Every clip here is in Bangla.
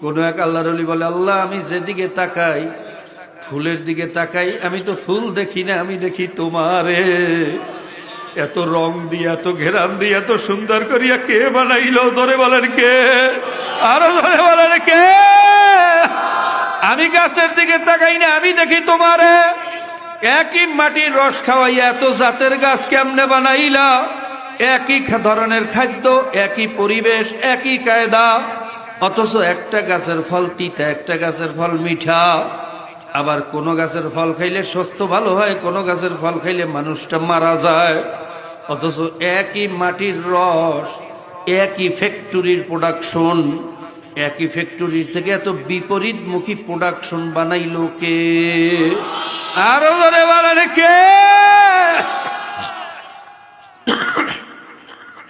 কোন এক আল্লাহর ওলি বলে, আল্লাহ আমি যেদিকে তাকাই, ফুলের দিকে তাকাই, আমি তো ফুল দেখি না, আমি দেখি তোমারে। এত রং দিয়ে, এত ঘেরান দিয়ে, এত সুন্দর করিয়া কে বানাইলো? জোরে বলেন কে? আরো জোরে বলেন কে? আমি গাছের দিকে তাকাই না, আমি দেখি তোমারে। একই মাটির রস খাওয়াইয়া এত জাতের গাছ কেমনে বানাইলা? একই ধরনের খাদ্য, একই পরিবেশ, একই কায়দা, অথচ একটা গাছের ফল তিতা, একটা গাছের ফল মিঠা। আবার কোন গাছের ফল খাইলে স্বাস্থ্য ভালো হয়, কোন গাছের ফল খাইলে মানুষটা মারা যায়। অথচ একই মাটির রস, একই ফ্যাক্টরির প্রোডাকশন, একই ফ্যাক্টরির থেকে এত বিপরীতমুখী প্রোডাকশন বানাইলো কে? আরো ধরে বলেন কে?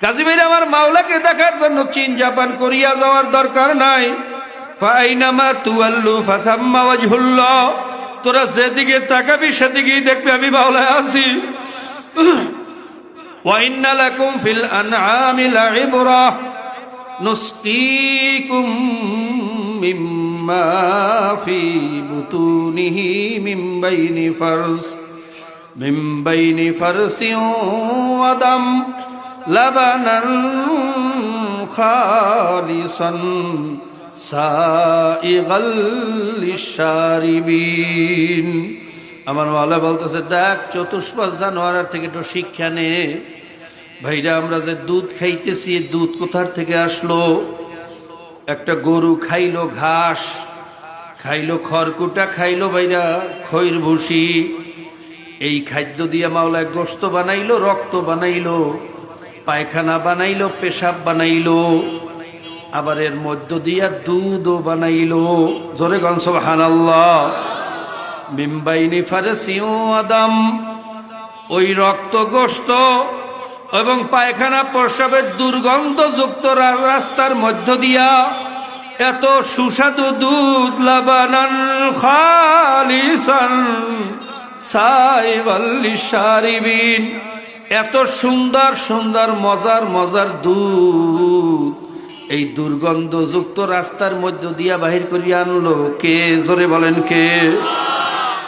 কাজী ভাই, আমার মাওলাকে দেখার জন্য চীন, জাপান, কোরিয়া যাওয়ার দরকার নাই। ফাইনামা তুয়াল্লু ফাসাম্মা ওয়াজহুল্লাহ। তোরা যেদিকে তাকাবি সেদিকেই দেখবি আমি মাওলা আছি। ওয়া ইন্না লাকুম ফিল আনআমি লাইবরা নুসকিকুম মিম্মা ফি বুতুনিহি মিন বাইনি ফারসিন ওয়া দাম লাবানান খালিসান সাইগাল লিশারিবিন। আমার মাওলা বলতেছে, দেখ চতুষ্পাদ জানোয়ার থেকে একটু শিক্ষা নে। ভাইরা, আমরা যে দুধ খাইতেছি, দুধ কোথার থেকে আসলো? একটা গরু খাইলো ঘাস, খাইলো খড়কুটা, খাইলো ভাইরা খৈর ভুসি। এই খাদ্য দিয়ে মাওলা গোশত বানাইলো, রক্ত বানাইলো, পায়খানা বানাইলো, পেশাব বানাইলো, আবার এর মধ্য দিয়া দুধও বানাইলো। জোরে গন সুবহানাল্লাহ। মিন বাইনি ফারসি ওয়া দাম। ওই রক্ত, গোশত এবং পায়খানা প্রস্রাবের দুর্গন্ধযুক্ত রাস্তার মধ্য দিয়া এত সুস্বাদু দুধ, লাবানান খালিসান সাইগাল লিশারিবিন, এত সুন্দর সুন্দর মজার মজার দুধ এই দুর্গন্ধযুক্ত রাস্তার মধ্য দিয়া বাহির করিয়া আনলো কে? জোরে বলেন কে?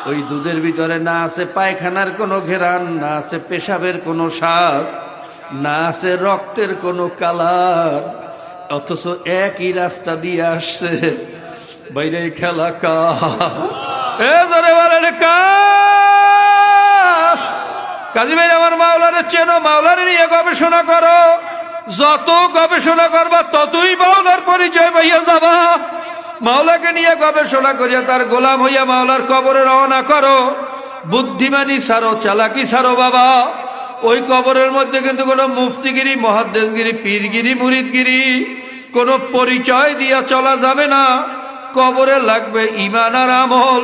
ওই দুধের ভিতরে না আছে পায়খানার কোনো ঘেরান, না আছে পেশাবের কোনো স্বাদ, না আছে রক্তের কোনো কালার, অথচ একই রাস্তা দিয়ে আসছে। বাইরে খেলা কা? এ জোরে বলেন কা? কাজী ভাই, আমার মাওলারে চেনো, মাওলারে নিয়ে গবেষণা করো। যত গবেষণা করবা ততই মাওলার পরিচয় পাইয়া যাবা। মাওলাকে নিয়ে গবেষণা করিয়া তার গোলাম হইয়া মাওলার কবরে রওনা করো। বুদ্ধিমানি ছাড়ো, চালাকি ছাড়ো বাবা। ওই কবরের মধ্যে কিন্তু কোনো মুফতিগিরি, মুহাদ্দিসগিরি, পীরগিরি, মুরিদগিরি কোনো পরিচয় দিয়া চলা যাবে না। কবরে লাগবে ঈমান আর আমল।